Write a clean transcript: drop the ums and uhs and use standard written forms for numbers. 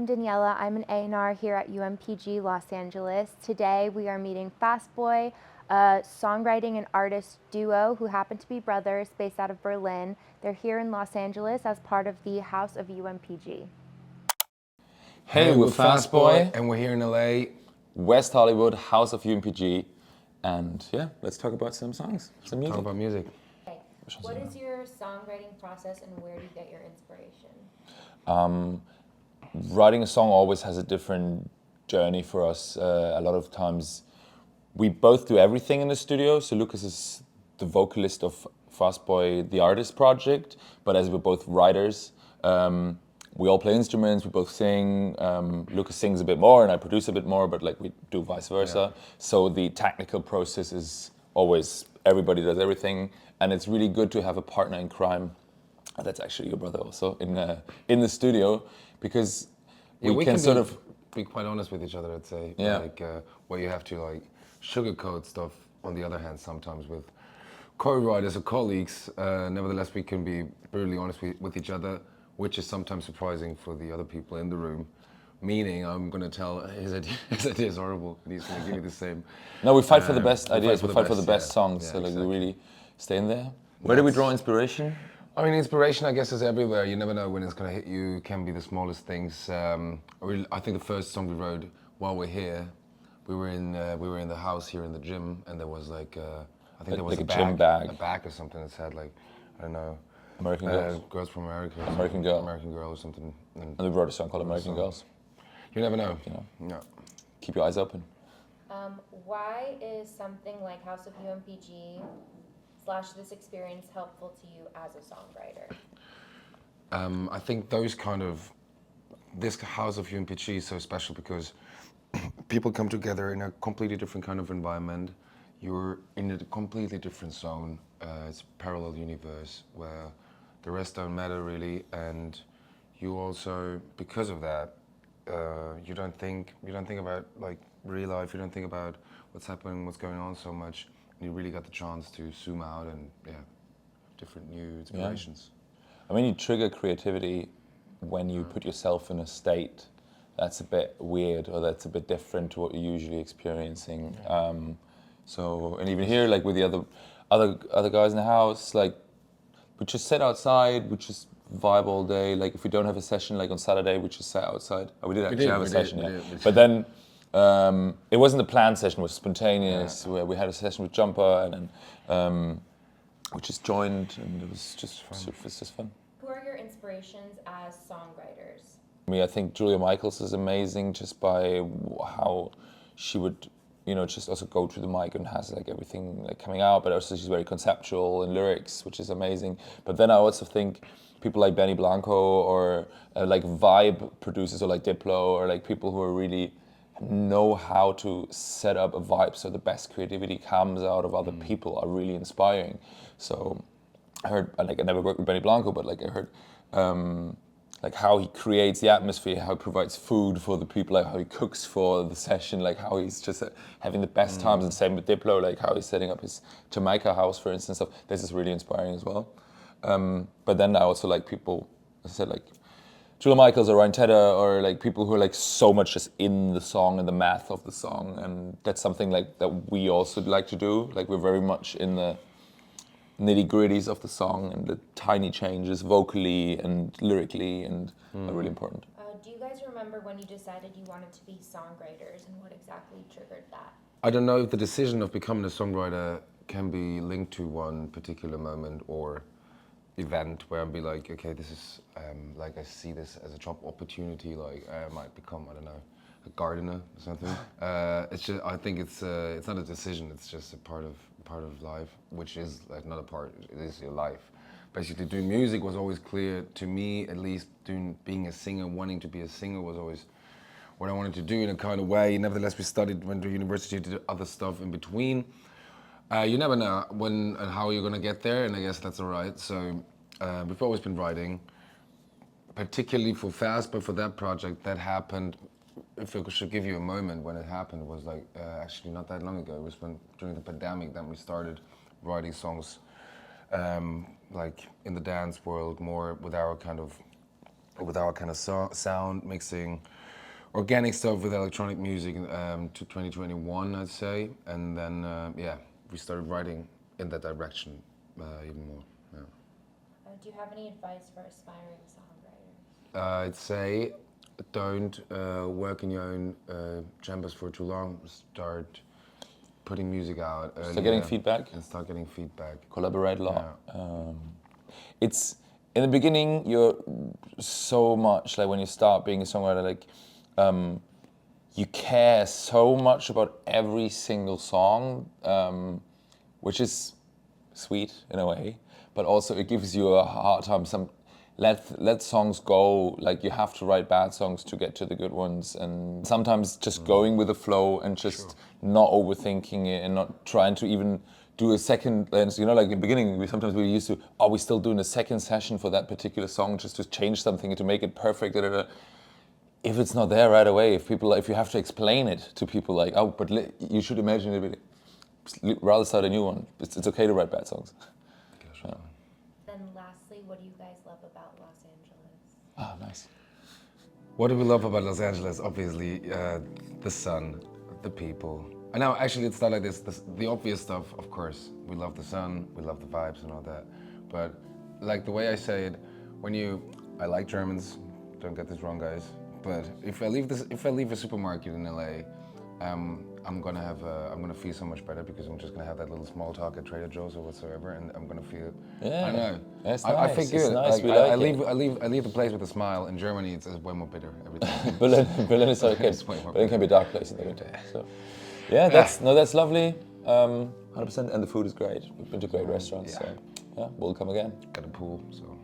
I'm Daniela. I'm an A&R here at UMPG Los Angeles. Today we are meeting Fastboy, a songwriting and artist duo who happen to be brothers based out of Berlin. They're here in Los Angeles as part of the House of UMPG. Hey, we're Fastboy, and we're here in LA. West Hollywood, House of UMPG, and yeah, let's talk about some songs, some music. Talk about music. Okay. What is your songwriting process and where do you get your inspiration? Writing a song always has a different journey for us. A lot of times we both do everything in the studio. So Lucas is the vocalist of Fastboy, the artist project, but as we're both writers, we all play instruments, we both sing. Lucas sings a bit more and I produce a bit more, but like we do vice versa. Yeah. So the technical process is always, everybody does everything. And it's really good to have a partner in crime. That's actually your brother also in the studio, because we can sort of be quite honest with each other. I'd say, yeah. Like where you have to like sugarcoat stuff. On the other hand, sometimes with co-writers or colleagues, nevertheless we can be brutally honest with each other, which is sometimes surprising for the other people in the room. Meaning, I'm going to tell his idea is horrible, and he's going to give me the same. No, we fight for the best ideas. We fight for the best songs. Yeah, so like exactly. We really stay in there. Where do we draw inspiration? I mean, inspiration, I guess, is everywhere. You never know when it's going to hit you. It can be the smallest things. I think the first song we wrote while we're here, we were in the house here in the gym, and there was like I think there was like a gym bag, a bag or something that said like, I don't know, American Girls, Girls from America, American Girl or something. And we wrote a song called American Girls. You never know. You know. No. Keep your eyes open. Why is something like House of UMPG / this experience helpful to you as a songwriter? I think this House of UMPG is so special because people come together in a completely different kind of environment. You're in a completely different zone. It's a parallel universe where the rest don't matter really, and you also, because of that, you don't think about like real life. You don't think about what's happening, what's going on so much. You really got the chance to zoom out and different new inspirations. Yeah. I mean, you trigger creativity when you put yourself in a state that's a bit weird or that's a bit different to what you're usually experiencing. Yeah. And even here, like with the other guys in the house, like we just sit outside, we just vibe all day. Like if we don't have a session, like on Saturday, we just sat outside. Oh, we did actually have a session, yeah. But then it wasn't a planned session; it was spontaneous. Yeah. Where we had a session with Jumper, and then we just joined, and it was just fun. Who are your inspirations as songwriters? I think Julia Michaels is amazing just by how she would, just also go through the mic and has like everything like coming out, but also she's very conceptual in lyrics, which is amazing. But then I also think people like Benny Blanco or like vibe producers or like Diplo or like people who are really know how to set up a vibe so the best creativity comes out of other people are really inspiring. So I heard, like I never worked with Benny Blanco, but like I heard like how he creates the atmosphere, how he provides food for the people, like how he cooks for the session, like how he's just having the best times, and same with Diplo, like how he's setting up his Jamaica house, for instance. So this is really inspiring as well. But then I also like people, as I said, like Julia Michaels or Ryan Tedder, or like people who are like so much just in the song and the math of the song, and that's something like that we also like to do. Like we're very much in the nitty-gritties of the song and the tiny changes vocally and lyrically and are really important. Do you guys remember when you decided you wanted to be songwriters and what exactly triggered that? I don't know if the decision of becoming a songwriter can be linked to one particular moment or event where I'd be like, okay, this is like I see this as a job opportunity, like I might become, I don't know, a gardener or something. It's just, I think it's not a decision, it's just a part of life, which is like not a part, it is your life. Basically doing music was always clear to me, at least being a singer, wanting to be a singer was always what I wanted to do in a kind of way. Nevertheless, went to university, did other stuff in between. You never know when and how you're gonna get there, and I guess that's all right. So we've always been writing, particularly for Fast, but for that project, that happened. If I should give you a moment when it happened, it was like actually not that long ago. It was during the pandemic that we started writing songs, like in the dance world, more with our kind of with our kind of sound mixing, organic stuff with electronic music to 2021, I'd say, and then yeah, we started writing in that direction even more. Yeah. Do you have any advice for aspiring songwriters? I'd say don't work in your own chambers for too long. Start putting music out earlier. Start getting feedback. And start getting feedback. Collaborate a lot. Yeah. It's in the beginning, you're so much like when you start being a songwriter, like you care so much about every single song, which is sweet in a way, but also it gives you a hard time. Let songs go. Like you have to write bad songs to get to the good ones, and sometimes just going with the flow and just not overthinking it and not trying to even do a second. You know, like in the beginning, we used to. Are we still doing a second session for that particular song just to change something and to make it perfect? If it's not there right away, if you have to explain it to people, like, oh, but you should imagine it. Rather start a new one. It's okay to write bad songs. Yeah. Then lastly, what do you guys love about Los Angeles? Ah, nice. What do we love about Los Angeles? Obviously, the sun, the people. I know, actually, it's not like this. The obvious stuff, of course. We love the sun, we love the vibes and all that. But like the way I say it, I like Germans. Don't get this wrong, guys. But if I leave a supermarket in LA, I'm gonna feel so much better because I'm just gonna have that little small talk at Trader Joe's or whatsoever, and I'm gonna feel. Yeah, I know. That's I nice. feel good. It's nice. Like, I leave the place with a smile. In Germany, it's way more bitter every time. Berlin is okay. It's way more Berlin can be a dark place in the winter. So, yeah, that's lovely. 100%, and the food is great. We've been to great restaurants. Yeah. So, yeah, we'll come again. Got a pool, so.